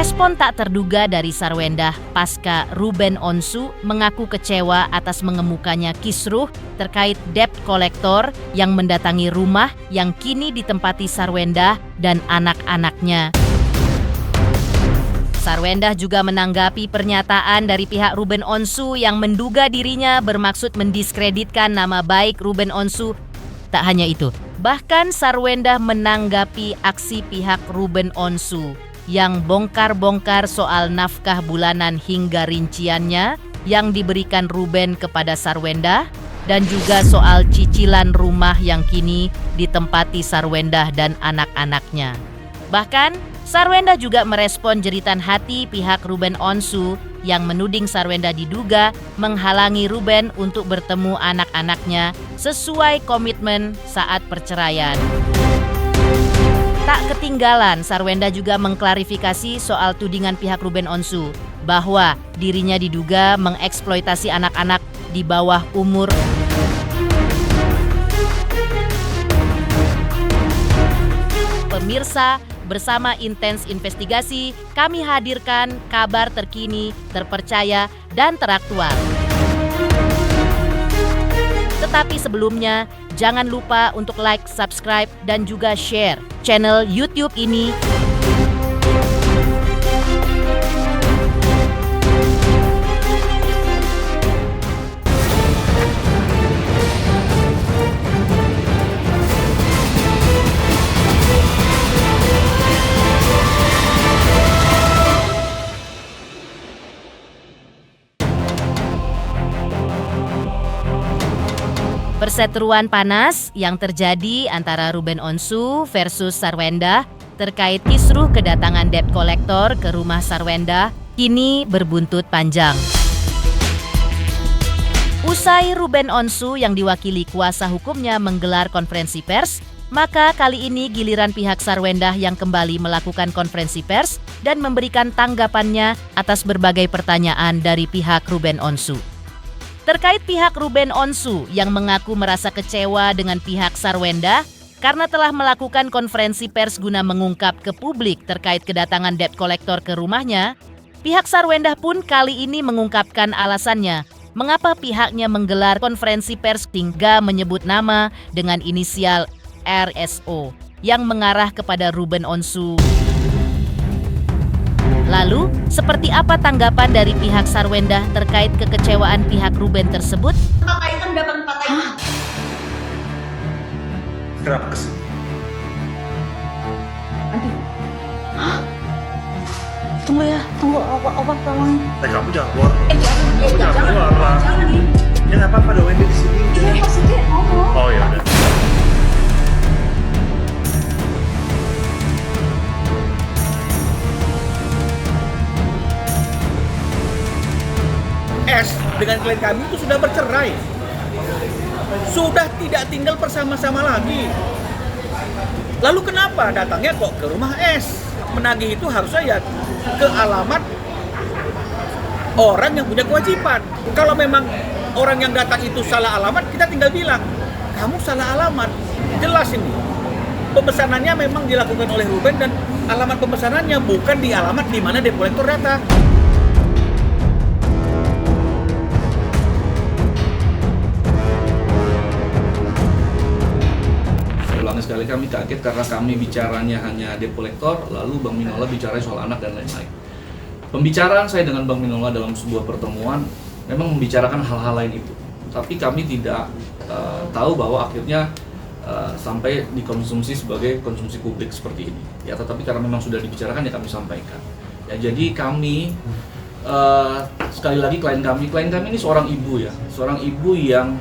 Respon tak terduga dari Sarwendah pasca Ruben Onsu mengaku kecewa atas mengemukanya kisruh terkait debt collector yang mendatangi rumah yang kini ditempati Sarwendah dan anak-anaknya. Sarwendah juga menanggapi pernyataan dari pihak Ruben Onsu yang menduga dirinya bermaksud mendiskreditkan nama baik Ruben Onsu. Tak hanya itu, bahkan Sarwendah menanggapi aksi pihak Ruben Onsu yang bongkar-bongkar soal nafkah bulanan hingga rinciannya yang diberikan Ruben kepada Sarwendah dan juga soal cicilan rumah yang kini ditempati Sarwendah dan anak-anaknya. Bahkan, Sarwendah juga merespon jeritan hati pihak Ruben Onsu yang menuding Sarwendah diduga menghalangi Ruben untuk bertemu anak-anaknya sesuai komitmen saat perceraian. Tak ketinggalan, Sarwendah juga mengklarifikasi soal tudingan pihak Ruben Onsu bahwa dirinya diduga mengeksploitasi anak-anak di bawah umur. Pemirsa, bersama Intens Investigasi, kami hadirkan kabar terkini, terpercaya, dan teraktual. Tetapi sebelumnya, jangan lupa untuk like, subscribe, dan juga share channel YouTube ini. Perseteruan panas yang terjadi antara Ruben Onsu versus Sarwendah terkait kisruh kedatangan debt collector ke rumah Sarwendah kini berbuntut panjang. Usai Ruben Onsu yang diwakili kuasa hukumnya menggelar konferensi pers, maka kali ini giliran pihak Sarwendah yang kembali melakukan konferensi pers dan memberikan tanggapannya atas berbagai pertanyaan dari pihak Ruben Onsu. Terkait pihak Ruben Onsu yang mengaku merasa kecewa dengan pihak Sarwendah karena telah melakukan konferensi pers guna mengungkap ke publik terkait kedatangan debt collector ke rumahnya, pihak Sarwendah pun kali ini mengungkapkan alasannya mengapa pihaknya menggelar konferensi pers hingga menyebut nama dengan inisial RSO yang mengarah kepada Ruben Onsu. Lalu, seperti apa tanggapan dari pihak Sarwendah terkait kekecewaan pihak Ruben tersebut? Kakak itu dapat 4 tahun. Kenapa kesini? Tunggu ya, tunggu obat tolong. Kamu jangan keluar. Jangan keluar. nih. Ya nggak apa-apa, ada Wendy di sini. Iya maksudnya ngomong. Oh ya udah. S dengan klien kami itu sudah bercerai, sudah tidak tinggal bersama-sama lagi. Lalu kenapa datangnya kok ke rumah S? Menagih itu harusnya ya ke alamat orang yang punya kewajiban. Kalau memang orang yang datang itu salah alamat, kita tinggal bilang, kamu salah alamat. Jelas ini, pemesanannya memang dilakukan oleh Ruben dan alamat pemesanannya bukan di alamat di mana debt collector datang. Sekali kami kaget karena kami bicaranya hanya debt collector, lalu Bang Minola bicara soal anak dan lain-lain. Pembicaraan saya dengan Bang Minola dalam sebuah pertemuan memang membicarakan hal-hal lain itu, tapi kami tidak tahu bahwa akhirnya sampai dikonsumsi sebagai konsumsi publik seperti ini. Ya, tetapi karena memang sudah dibicarakan ya kami sampaikan. Ya, jadi kami sekali lagi klien kami ini seorang ibu ya, seorang ibu yang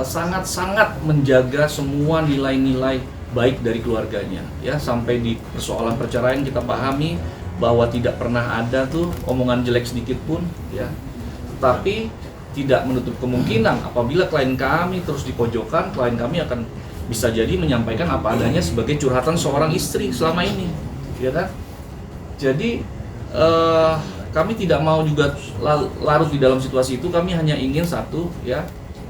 sangat-sangat menjaga semua nilai-nilai baik dari keluarganya ya, sampai di persoalan perceraian kita pahami bahwa tidak pernah ada tuh omongan jelek sedikit pun ya, tapi tidak menutup kemungkinan apabila klien kami terus dipojokkan, klien kami akan bisa jadi menyampaikan apa adanya sebagai curhatan seorang istri selama ini ya kan. Jadi kami tidak mau juga larut di dalam situasi itu. Kami hanya ingin satu ya,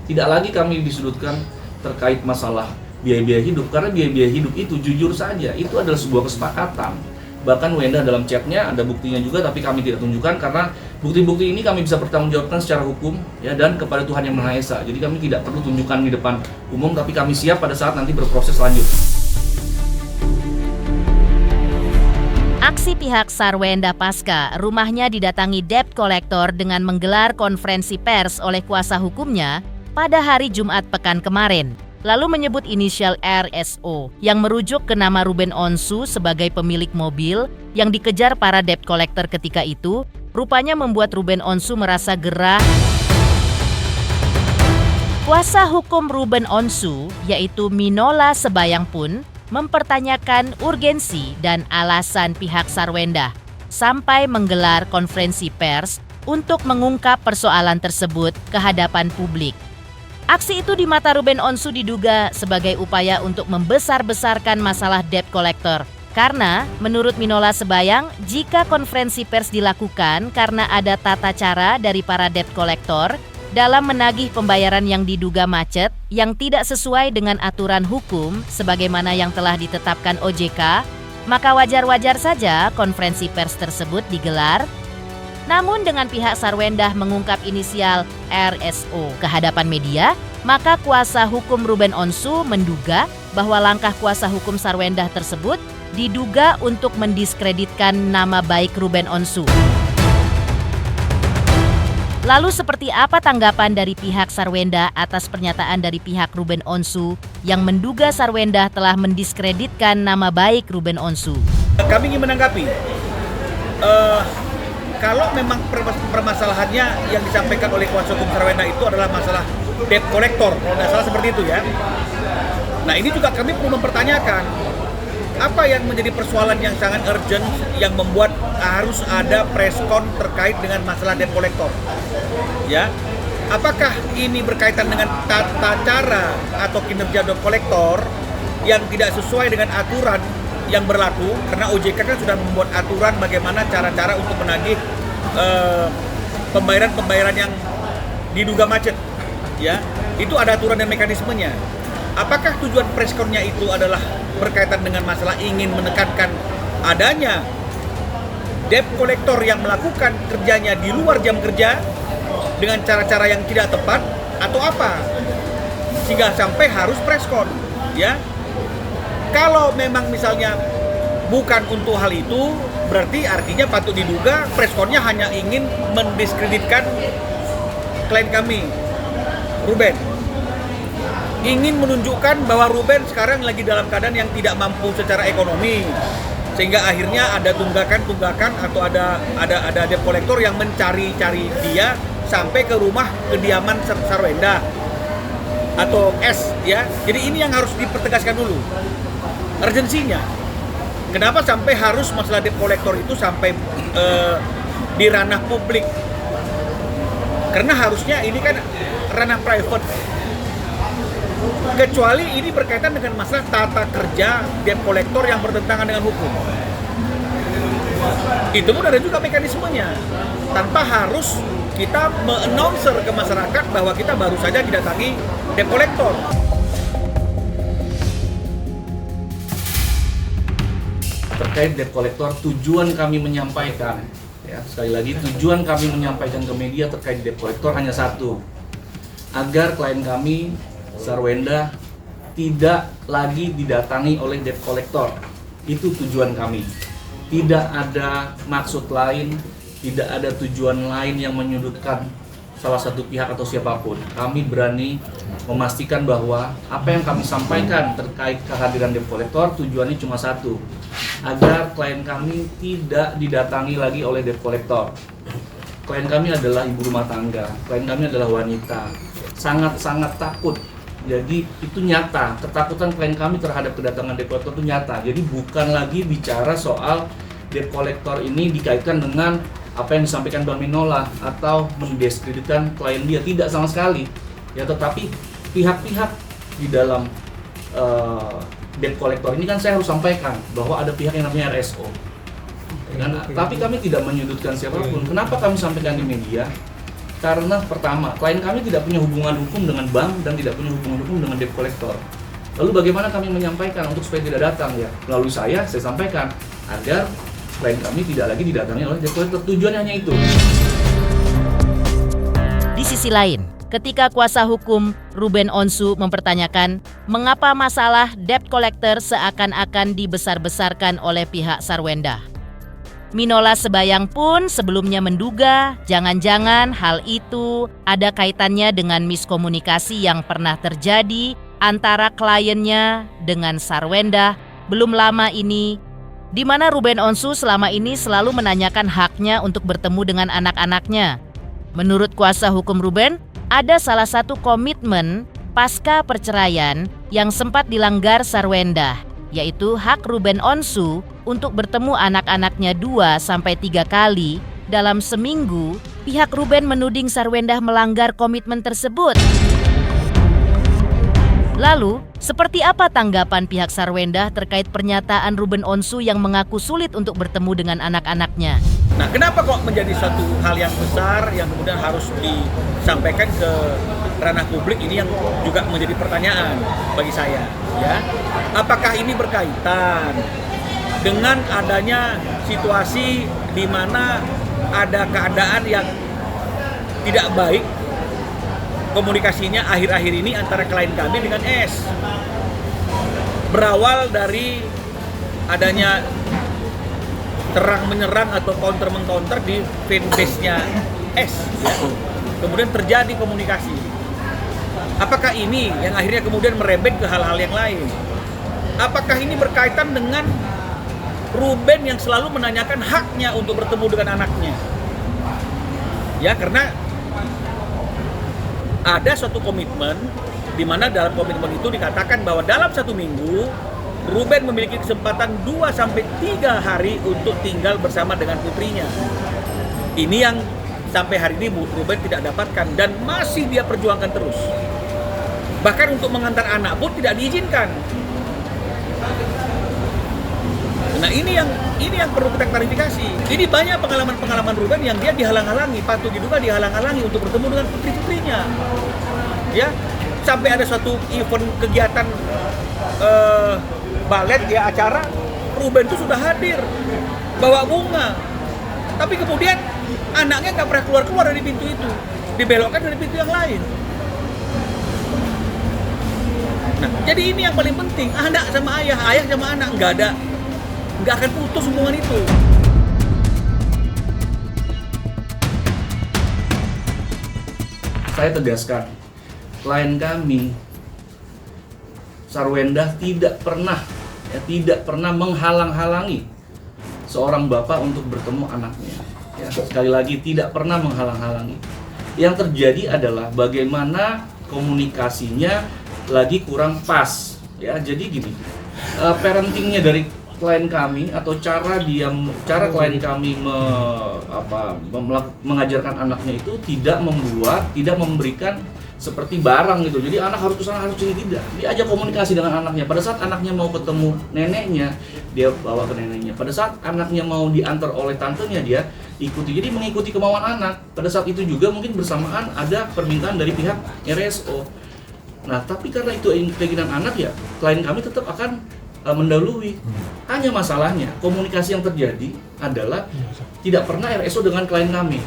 tidak lagi kami disudutkan terkait masalah biaya-biaya hidup, karena biaya-biaya hidup itu jujur saja itu adalah sebuah kesepakatan Bahkan Wenda dalam chatnya ada buktinya juga, tapi kami tidak tunjukkan karena bukti-bukti ini kami bisa pertanggungjawabkan secara hukum ya, dan kepada Tuhan Yang Maha Esa. Jadi kami tidak perlu tunjukkan di depan umum, tapi kami siap pada saat nanti berproses lanjut. Aksi pihak Sarwenda pasca rumahnya didatangi debt collector dengan menggelar konferensi pers oleh kuasa hukumnya pada hari Jumat pekan kemarin, lalu menyebut inisial RSO yang merujuk ke nama Ruben Onsu sebagai pemilik mobil yang dikejar para debt collector ketika itu, rupanya membuat Ruben Onsu merasa gerah. Kuasa hukum Ruben Onsu, yaitu Minola Sebayang pun mempertanyakan urgensi dan alasan pihak Sarwenda sampai menggelar konferensi pers untuk mengungkap persoalan tersebut ke hadapan publik. Aksi itu di mata Ruben Onsu diduga sebagai upaya untuk membesar-besarkan masalah debt collector. Karena menurut Minola Sebayang, jika konferensi pers dilakukan karena ada tata cara dari para debt collector dalam menagih pembayaran yang diduga macet yang tidak sesuai dengan aturan hukum sebagaimana yang telah ditetapkan OJK, maka wajar-wajar saja konferensi pers tersebut digelar. Namun dengan pihak Sarwenda mengungkap inisial RSO ke hadapan media, maka kuasa hukum Ruben Onsu menduga bahwa langkah kuasa hukum Sarwenda tersebut diduga untuk mendiskreditkan nama baik Ruben Onsu. Lalu seperti apa tanggapan dari pihak Sarwenda atas pernyataan dari pihak Ruben Onsu yang menduga Sarwenda telah mendiskreditkan nama baik Ruben Onsu? Kami ingin menanggapi, kalau memang permasalahannya yang disampaikan oleh kuasa hukum Sarwenda itu adalah masalah debt collector, kalau nggak salah seperti itu ya. Nah ini juga kami perlu mempertanyakan, apa yang menjadi persoalan yang sangat urgent yang membuat harus ada preskon terkait dengan masalah debt collector? Ya, apakah ini berkaitan dengan tata cara atau kinerja debt collector yang tidak sesuai dengan aturan yang berlaku? Karena OJK kan sudah membuat aturan bagaimana cara-cara untuk menagih pembayaran-pembayaran yang diduga macet. Ya, itu ada aturan dan mekanismenya. Apakah tujuan preskonnya itu adalah berkaitan dengan masalah ingin menekankan adanya debt collector yang melakukan kerjanya di luar jam kerja dengan cara-cara yang tidak tepat atau apa? Sehingga sampai harus preskon, ya. Kalau memang misalnya bukan untuk hal itu, berarti artinya patut diduga preskonnya hanya ingin mendiskreditkan klien kami, Ruben. Ingin menunjukkan bahwa Ruben sekarang lagi dalam keadaan yang tidak mampu secara ekonomi, sehingga akhirnya ada tunggakan atau ada debt collector yang mencari-cari dia sampai ke rumah kediaman Sarwenda atau S, ya. Jadi ini yang harus dipertegaskan dulu urgensinya. Kenapa sampai harus masalah debt collector itu sampai di ranah publik? Karena harusnya ini kan ranah private. Kecuali ini berkaitan dengan masalah tata kerja debt collector yang bertentangan dengan hukum. Itu pun ada juga mekanismenya. Tanpa harus kita me-announcer ke masyarakat bahwa kita baru saja didatangi debt collector. Terkait debt collector, tujuan kami menyampaikan, ya, sekali lagi tujuan kami menyampaikan ke media terkait debt collector hanya satu, agar klien kami Sarwenda tidak lagi didatangi oleh debt collector. Itu tujuan kami. Tidak ada maksud lain, tidak ada tujuan lain yang menyudutkan salah satu pihak atau siapapun. Kami berani memastikan bahwa apa yang kami sampaikan terkait kehadiran debt collector tujuannya cuma satu, agar klien kami tidak didatangi lagi oleh debt collector. Klien kami adalah ibu rumah tangga, klien kami adalah wanita, sangat-sangat takut. Jadi itu nyata, ketakutan klien kami terhadap kedatangan debt collector itu nyata. Jadi bukan lagi bicara soal debt collector ini dikaitkan dengan apa yang disampaikan Bang Minola atau mendiskreditkan klien dia, tidak sama sekali. Ya, tetapi pihak-pihak di dalam debt collector ini kan saya harus sampaikan bahwa ada pihak yang namanya RSO. Tapi kami tidak menyudutkan siapapun. Kenapa kami sampaikan di media? Karena pertama, klien kami tidak punya hubungan hukum dengan bank dan tidak punya hubungan hukum dengan debt collector. Lalu bagaimana kami menyampaikan untuk supaya tidak datang, ya? Melalui saya sampaikan agar klien kami tidak lagi didatangi oleh debt collector. Tujuannya hanya itu. Di sisi lain, ketika kuasa hukum Ruben Onsu mempertanyakan mengapa masalah debt collector seakan-akan dibesar-besarkan oleh pihak Sarwendah. Minola Sebayang pun sebelumnya menduga jangan-jangan hal itu ada kaitannya dengan miskomunikasi yang pernah terjadi antara kliennya dengan Sarwendah belum lama ini, di mana Ruben Onsu selama ini selalu menanyakan haknya untuk bertemu dengan anak-anaknya. Menurut kuasa hukum Ruben, ada salah satu komitmen pasca perceraian yang sempat dilanggar Sarwendah, yaitu hak Ruben Onsu untuk bertemu anak-anaknya 2-3 kali dalam seminggu. Pihak Ruben menuding Sarwendah melanggar komitmen tersebut. Lalu, seperti apa tanggapan pihak Sarwendah terkait pernyataan Ruben Onsu yang mengaku sulit untuk bertemu dengan anak-anaknya? Nah, kenapa kok menjadi suatu hal yang besar yang kemudian harus disampaikan ke ranah publik? Ini yang juga menjadi pertanyaan bagi saya, ya. Apakah ini berkaitan dengan adanya situasi di mana ada keadaan yang tidak baik komunikasinya akhir-akhir ini antara klien kami dengan S? Berawal dari adanya terang menyerang atau counter mengcounter di fanbase-nya S, ya. Kemudian terjadi komunikasi. Apakah ini yang akhirnya kemudian merembet ke hal-hal yang lain? Apakah ini berkaitan dengan Ruben yang selalu menanyakan haknya untuk bertemu dengan anaknya? Ya, karena ada suatu komitmen di mana dalam komitmen itu dikatakan bahwa dalam 1 minggu Ruben memiliki kesempatan 2-3 hari untuk tinggal bersama dengan putrinya. Ini yang sampai hari ini Ruben tidak dapatkan dan masih dia perjuangkan terus. Bahkan untuk mengantar anak pun tidak diizinkan. Nah, ini yang perlu kita klarifikasi. Ini banyak pengalaman Ruben yang dia dihalang-halangi, patut diduga dihalang-halangi untuk bertemu dengan putri-putrinya. Ya, sampai ada suatu event kegiatan balet ya, acara, Ruben itu sudah hadir bawa bunga, tapi kemudian anaknya nggak pernah keluar dari pintu itu, dibelokkan dari pintu yang lain. Nah, jadi ini yang paling penting, anak sama ayah sama anak nggak akan putus hubungan itu. Saya tegaskan, klien kami Sarwendah tidak pernah menghalang-halangi seorang bapak untuk bertemu anaknya. Ya, sekali lagi tidak pernah menghalang-halangi. Yang terjadi adalah bagaimana komunikasinya lagi kurang pas. Ya, jadi gini, parentingnya dari klien kami atau cara klien kami mengajarkan anaknya itu tidak memberikan seperti barang gitu. Jadi anak harus kesana, harus ini, tidak. Dia ajak komunikasi dengan anaknya. Pada saat anaknya mau ketemu neneknya, dia bawa ke neneknya. Pada saat anaknya mau diantar oleh tantenya, dia ikuti. Jadi mengikuti kemauan anak. Pada saat itu juga mungkin bersamaan ada permintaan dari pihak RSO. Nah, tapi karena itu keinginan anak, ya klien kami tetap akan mendahului. Hanya masalahnya komunikasi yang terjadi adalah tidak pernah RSO dengan klien kami,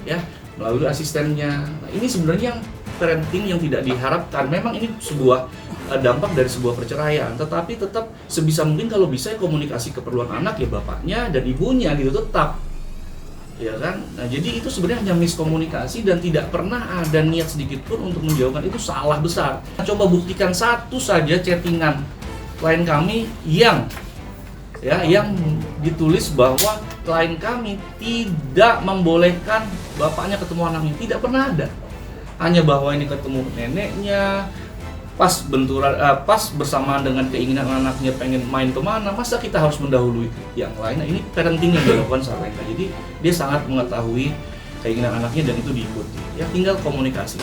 ya, melalui asistennya. Nah, ini sebenarnya yang parenting yang tidak diharapkan. Memang ini sebuah dampak dari sebuah perceraian, tetapi tetap sebisa mungkin kalau bisa ya komunikasi keperluan anak ya bapaknya dan ibunya gitu tetap, ya kan. Nah, jadi itu sebenarnya hanya miskomunikasi dan tidak pernah ada niat sedikit pun untuk menjauhkan. Itu salah besar. Coba buktikan satu saja chattingan klien kami yang ditulis bahwa klien kami tidak membolehkan bapaknya ketemu anaknya. Tidak pernah ada. Hanya bahwa ini ketemu neneknya, pas bersamaan dengan keinginan anaknya pengen main kemana, masa kita harus mendahului yang lain. Nah, ini parenting yang dilakukan Sarwendah. Jadi dia sangat mengetahui keinginan anaknya dan itu diikuti. Ya tinggal komunikasi.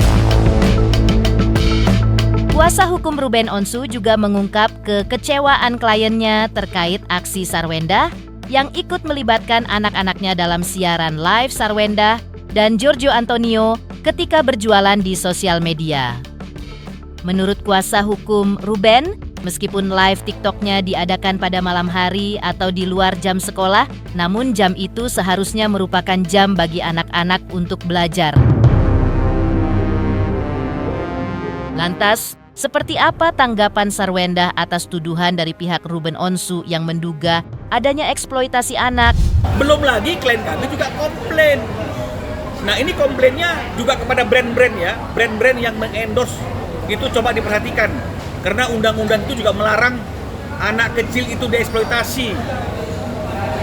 Kuasa hukum Ruben Onsu juga mengungkap kekecewaan kliennya terkait aksi Sarwendah yang ikut melibatkan anak-anaknya dalam siaran live Sarwendah dan Giorgio Antonio ketika berjualan di sosial media. Menurut kuasa hukum Ruben, Meskipun live TikToknya diadakan pada malam hari atau di luar jam sekolah, namun jam itu seharusnya merupakan jam bagi anak-anak untuk belajar. Lantas, seperti apa tanggapan Sarwendah atas tuduhan dari pihak Ruben Onsu yang menduga adanya eksploitasi anak? Belum lagi klien kami juga komplain. Nah ini komplainnya juga kepada brand-brand ya, brand-brand yang mengendorse itu coba diperhatikan. Karena undang-undang itu juga melarang anak kecil itu dieksploitasi,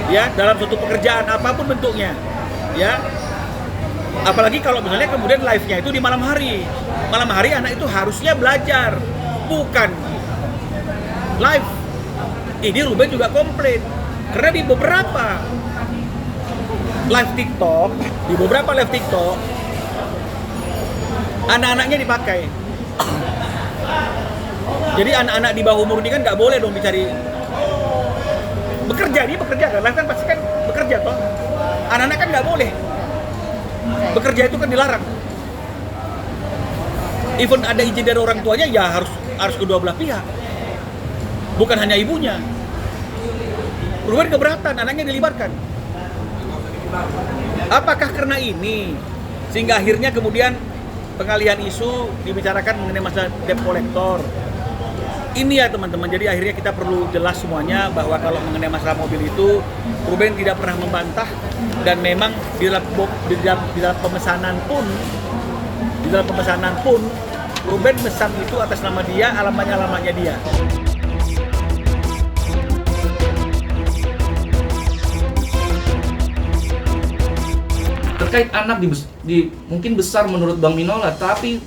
ya dalam suatu pekerjaan apapun bentuknya, ya. Apalagi kalau misalnya kemudian live-nya itu di malam hari. Malam hari anak itu harusnya belajar, bukan live. Ini Ruben juga komplain karena di beberapa live TikTok, anak-anaknya dipakai. Jadi anak-anak di bawah umur ini kan nggak boleh dong dicari bekerja, dia bekerja kan, live kan pasti kan bekerja toh. Anak-anak kan nggak boleh bekerja, itu kan dilarang. Even ada izin dari orang tuanya ya harus kedua belah pihak, bukan hanya ibunya. Ruben keberatan anaknya dilibatkan. Apakah karena ini sehingga akhirnya kemudian pengalihan isu dibicarakan mengenai masalah debt collector? Ini ya teman-teman, jadi akhirnya kita perlu jelas semuanya bahwa kalau mengenai masalah mobil itu Ruben tidak pernah membantah, dan memang di dalam pemesanan pun Ruben mesan itu atas nama dia, alamatnya dia. Terkait anak mungkin besar menurut Bang Minola, tapi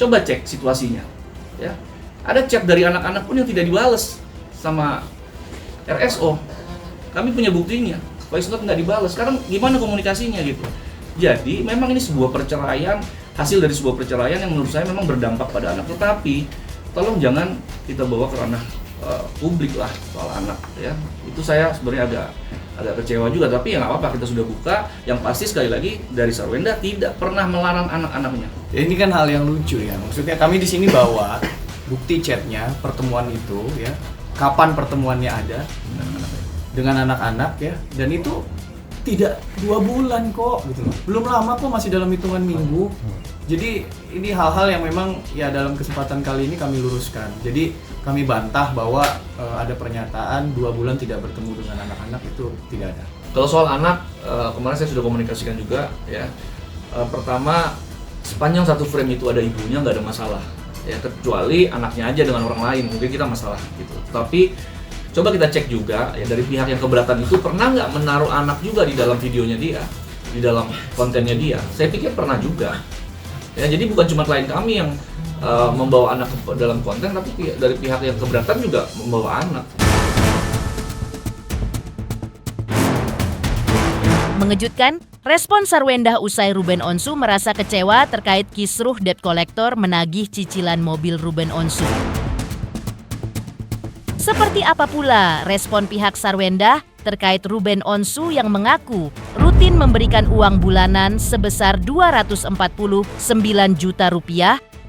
coba cek situasinya, ya. Ada chat dari anak-anak pun yang tidak dibales sama RSO. Kami punya buktinya, voice note nggak dibales. Sekarang gimana komunikasinya gitu? Jadi memang ini sebuah perceraian, hasil dari sebuah perceraian yang menurut saya memang berdampak pada anak. Tetapi tolong jangan kita bawa ke ranah publik lah soal anak, ya. Itu saya sebenarnya agak kecewa juga, tapi ya nggak apa-apa, kita sudah buka. Yang pasti sekali lagi dari Sarwendah tidak pernah melarang anak-anaknya. Ini kan hal yang lucu ya, maksudnya kami di sini bawa bukti chatnya, pertemuan itu ya, kapan pertemuannya ada dengan anak-anak ya, dan itu tidak 2 bulan kok gitu loh, belum lama kok, masih dalam hitungan minggu. Jadi ini hal-hal yang memang ya dalam kesempatan kali ini kami luruskan. Jadi kami bantah bahwa ada pernyataan 2 bulan tidak bertemu dengan anak-anak, itu tidak ada. Kalau soal anak, kemarin saya sudah komunikasikan juga ya. Pertama, sepanjang satu frame itu ada ibunya nggak ada masalah. Ya, kecuali anaknya aja dengan orang lain, mungkin kita masalah gitu. Tapi coba kita cek juga ya, dari pihak yang keberatan itu pernah nggak menaruh anak juga di dalam videonya dia, di dalam kontennya dia. Saya pikir pernah juga. Ya, jadi bukan cuma klien kami yang membawa anak ke dalam konten, tapi dari pihak yang keberatan juga membawa anak. Mengejutkan, respon Sarwendah usai Ruben Onsu merasa kecewa terkait kisruh debt collector menagih cicilan mobil Ruben Onsu. Seperti apa pula respon pihak Sarwendah terkait Ruben Onsu yang mengaku rutin memberikan uang bulanan sebesar Rp249 juta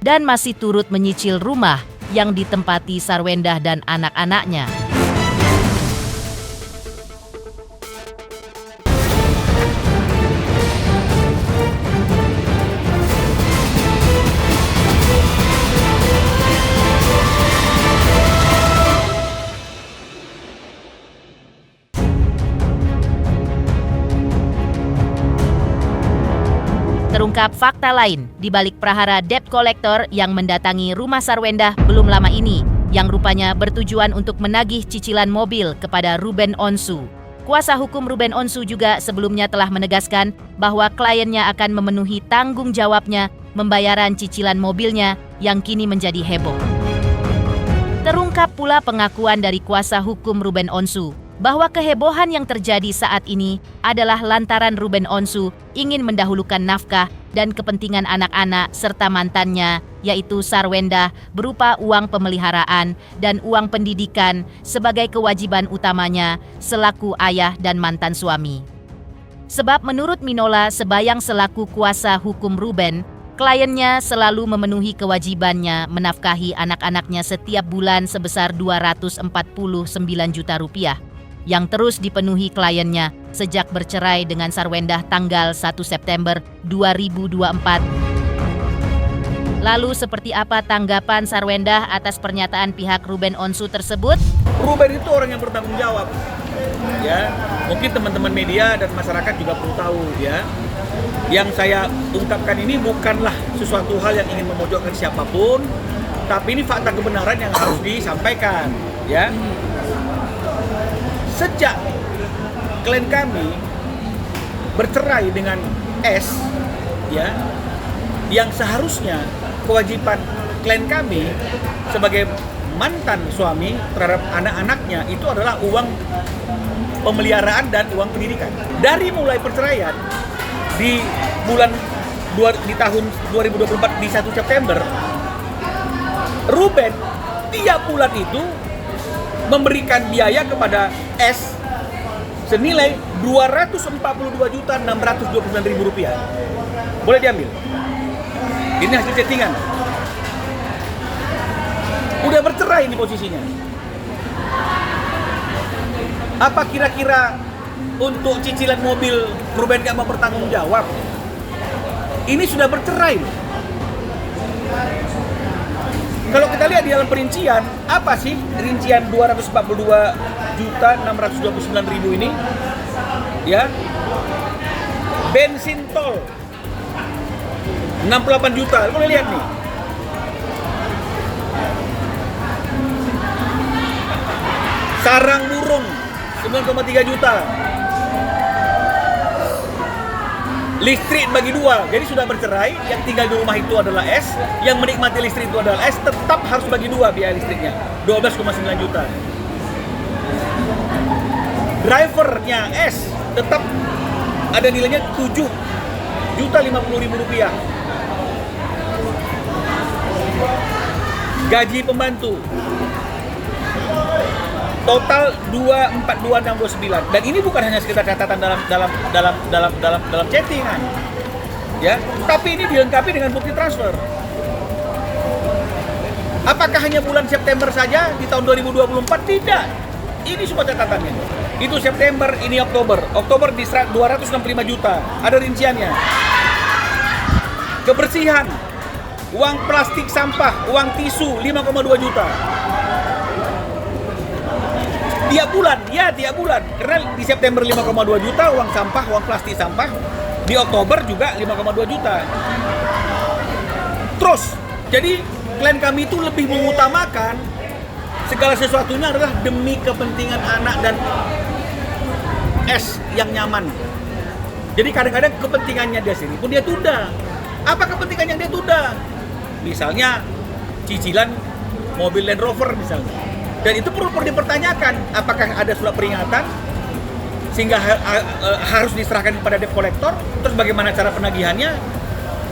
dan masih turut menyicil rumah yang ditempati Sarwendah dan anak-anaknya. Terungkap fakta lain di balik prahara debt collector yang mendatangi rumah Sarwendah belum lama ini, yang rupanya bertujuan untuk menagih cicilan mobil kepada Ruben Onsu. Kuasa hukum Ruben Onsu juga sebelumnya telah menegaskan bahwa kliennya akan memenuhi tanggung jawabnya membayaran cicilan mobilnya yang kini menjadi heboh. Terungkap pula pengakuan dari kuasa hukum Ruben Onsu bahwa kehebohan yang terjadi saat ini adalah lantaran Ruben Onsu ingin mendahulukan nafkah dan kepentingan anak-anak serta mantannya, yaitu Sarwendah, berupa uang pemeliharaan dan uang pendidikan sebagai kewajiban utamanya selaku ayah dan mantan suami. Sebab menurut Minola Sebayang selaku kuasa hukum Ruben, Kliennya selalu memenuhi kewajibannya menafkahi anak-anaknya setiap bulan sebesar 249 juta rupiah yang terus dipenuhi kliennya sejak bercerai dengan Sarwendah tanggal 1 September 2024. Lalu seperti apa tanggapan Sarwendah atas pernyataan pihak Ruben Onsu tersebut? Ruben itu orang yang bertanggung jawab. Ya, mungkin teman-teman media dan masyarakat juga perlu tahu ya. Yang saya ungkapkan ini bukanlah sesuatu hal yang ingin memojokkan siapapun, tapi ini fakta kebenaran yang harus disampaikan, ya. Sejak klien kami bercerai dengan S, ya, yang seharusnya kewajiban klien kami sebagai mantan suami terhadap anak-anaknya itu adalah uang pemeliharaan dan uang pendidikan. Dari mulai perceraian di tahun 2024 di 1 September, Ruben tiap bulan itu memberikan biaya kepada S senilai Rp242.629.000. Boleh diambil. Ini hasil chattingan. Udah bercerai ini posisinya. Apa kira-kira untuk cicilan mobil Ruben gak mau bertanggung jawab? Ini sudah bercerai. Kalau kita lihat di dalam perincian, apa sih rincian 242.629.000 ini? Ya. Bensin tol 68 juta. Boleh lihat nih. Sarang burung 9,3 juta. Listrik bagi dua, jadi sudah bercerai, yang tinggal di rumah itu adalah S, yang menikmati listrik itu adalah S, tetap harus bagi dua biaya listriknya, 12,9 juta. Drivernya S tetap ada nilainya 7.050.000 rupiah. Gaji pembantu total 242.629, dan ini bukan hanya sekedar catatan dalam chattingan, ya, tapi ini dilengkapi dengan bukti transfer. Apakah hanya bulan September saja di tahun 2024? Tidak. Ini semua catatannya. Itu September, ini Oktober. Oktober di 265 juta. Ada rinciannya. Kebersihan, uang plastik sampah, uang tisu 5,2 juta. Tiap bulan, ya tiap bulan. Karena di September 5,2 juta uang sampah, uang plastik sampah. Di Oktober juga 5,2 juta. Terus, jadi klien kami itu lebih mengutamakan segala sesuatunya adalah demi kepentingan anak dan S yang nyaman. Jadi kadang-kadang kepentingannya dia sendiri pun dia tunda. Apa kepentingan yang dia tunda? Misalnya cicilan mobil Land Rover misalnya. Dan itu perlu dipertanyakan, apakah ada surat peringatan sehingga harus diserahkan kepada debt collector, terus bagaimana cara penagihannya?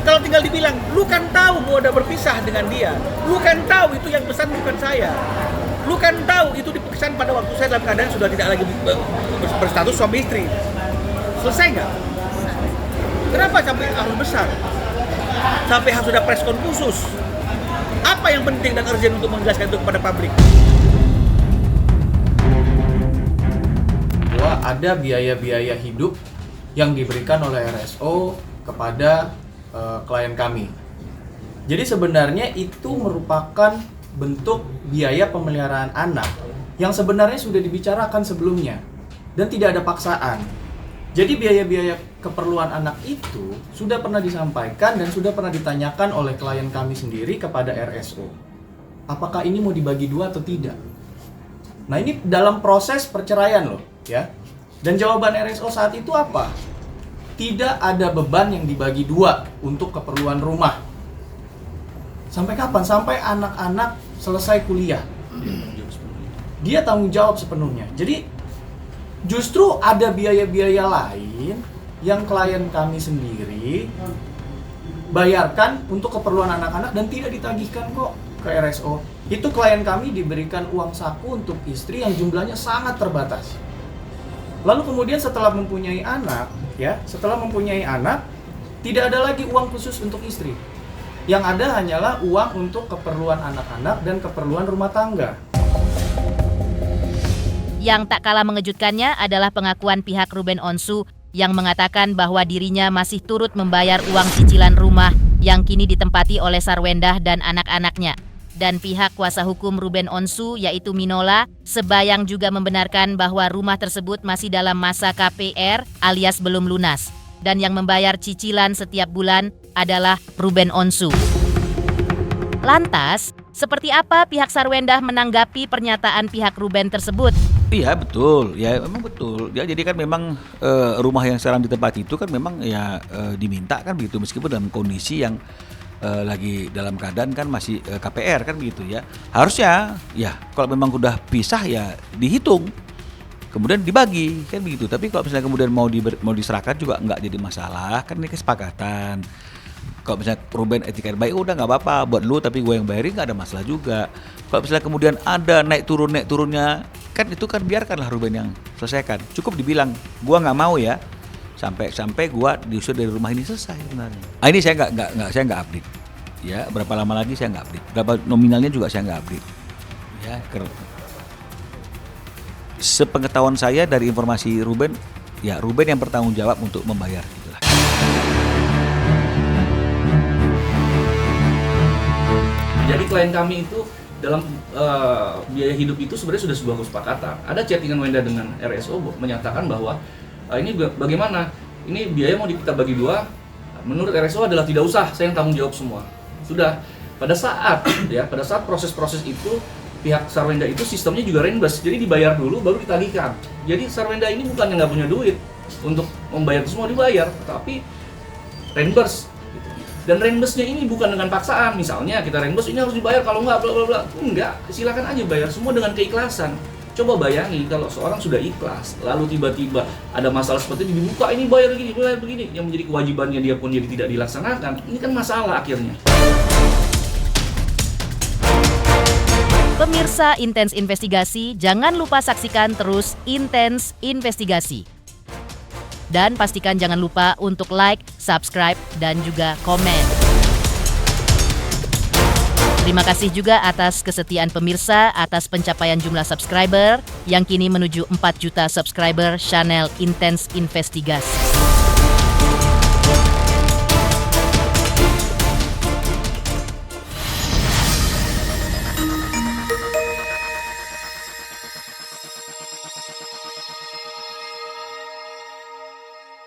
Kalau tinggal dibilang, lu kan tahu gua udah berpisah dengan dia, lu kan tahu itu yang pesan bukan saya, lu kan tahu itu dipesan pada waktu saya dalam keadaan sudah tidak lagi berstatus suami istri. Selesai nggak? Kenapa sampai harus besar? Sampai harus ada preskon khusus? Apa yang penting dan urgent untuk menjelaskan itu kepada publik? Bahwa ada biaya-biaya hidup yang diberikan oleh RSO kepada klien kami. Jadi sebenarnya itu merupakan bentuk biaya pemeliharaan anak yang sebenarnya sudah dibicarakan sebelumnya dan tidak ada paksaan. Jadi biaya-biaya keperluan anak itu sudah pernah disampaikan dan sudah pernah ditanyakan oleh klien kami sendiri kepada RSO. Apakah ini mau dibagi dua atau tidak? Nah, ini dalam proses perceraian loh, ya. Dan jawaban RSO saat itu apa? Tidak ada beban yang dibagi dua untuk keperluan rumah. Sampai kapan? Sampai anak-anak selesai kuliah. Dia tanggung jawab sepenuhnya. Jadi justru ada biaya-biaya lain yang klien kami sendiri bayarkan untuk keperluan anak-anak dan tidak ditagihkan kok ke RSO. Itu klien kami diberikan uang saku untuk istri yang jumlahnya sangat terbatas. Lalu kemudian setelah mempunyai anak, tidak ada lagi uang khusus untuk istri. Yang ada hanyalah uang untuk keperluan anak-anak dan keperluan rumah tangga. Yang tak kalah mengejutkannya adalah pengakuan pihak Ruben Onsu yang mengatakan bahwa dirinya masih turut membayar uang cicilan rumah yang kini ditempati oleh Sarwendah dan anak-anaknya. Dan pihak kuasa hukum Ruben Onsu yaitu Minola sebayang juga membenarkan bahwa rumah tersebut masih dalam masa KPR alias belum lunas. Dan yang membayar cicilan setiap bulan adalah Ruben Onsu. Lantas, seperti apa pihak Sarwendah menanggapi pernyataan pihak Ruben tersebut? Iya betul, ya memang betul. Ya jadi kan memang rumah yang sekarang ditempati itu kan memang ya diminta kan begitu, meskipun dalam kondisi yang lagi dalam keadaan kan masih KPR kan begitu ya. Harusnya ya kalau memang udah pisah ya dihitung, kemudian dibagi kan begitu. Tapi kalau misalnya kemudian mau diserahkan juga nggak jadi masalah, kan ini kesepakatan. Kalau misalnya Ruben etika baik udah nggak apa-apa buat lu, tapi gue yang bayarin nggak ada masalah juga. Kalau misalnya kemudian ada naik turunnya kan itu kan biarkanlah Ruben yang selesaikan. Cukup dibilang gue nggak mau ya sampai gue diusir dari rumah ini, selesai sebenarnya. Ini saya nggak update ya, berapa lama lagi saya nggak update, berapa nominalnya juga saya nggak update ya. Sepengetahuan saya dari informasi Ruben, ya Ruben yang bertanggung jawab untuk membayar itulah. Jadi klien kami itu dalam biaya hidup itu sebenarnya sudah sebuah kesepakatan. Ada chattingan Wenda dengan RSO menyatakan bahwa ini bagaimana? Ini biaya mau kita bagi dua. Menurut RSO adalah tidak usah, saya yang tanggung jawab semua. Sudah pada saat proses-proses itu pihak Sarwenda itu sistemnya juga reimburse. Jadi dibayar dulu baru ditagihkan. Jadi Sarwenda ini bukannya nggak punya duit untuk membayar semua, dibayar, tapi reimburse. Dan reimburse-nya ini bukan dengan paksaan. Misalnya kita reimburse ini harus dibayar, kalau enggak bla bla bla. Enggak, silakan aja bayar semua dengan keikhlasan. Coba bayangi kalau seorang sudah ikhlas, lalu tiba-tiba ada masalah seperti ini, dibuka ini bayar begini, yang menjadi kewajibannya dia pun jadi tidak dilaksanakan. Ini kan masalah akhirnya. Pemirsa Intens Investigasi, jangan lupa saksikan terus Intens Investigasi. Dan pastikan jangan lupa untuk like, subscribe, dan juga komen. Terima kasih juga atas kesetiaan pemirsa, atas pencapaian jumlah subscriber yang kini menuju 4 juta subscriber channel Intens Investigasi.